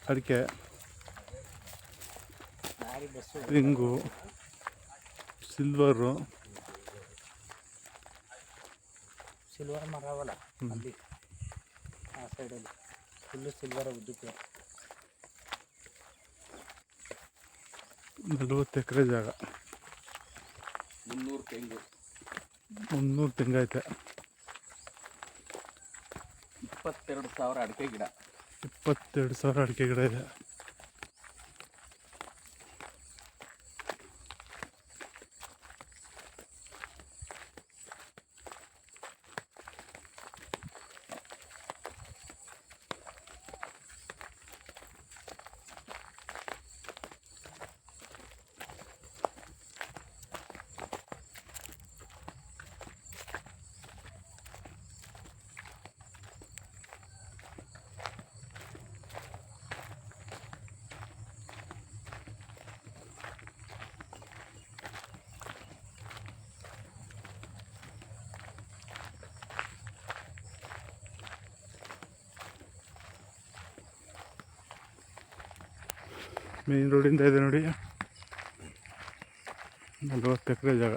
ಅಡಿಕೆ, ತೆಂಗು, ಸಿಲ್ವರು, ಮರವಲ್ಲ ಅಲ್ಲಿ ಆ ಸೈಡಲ್ಲಿ ಫುಲ್ಲು ಸಿಲ್ವರ್ ಉದ್ದಕ್ಕೆ. 40 ಎಕರೆ ಜಾಗ, 300 ತೆಂಗೈತೆ, 22,000 ಅಡಿಕೆ ಗಿಡ, 22,000 ಅಡಿಕೆ ಗಿಡ ಇದೆ. ಮೇನ್ ರೋಡಿಂದ ಇದೆ ನೋಡಿ, 40 ಎಕರೆ ಜಾಗ.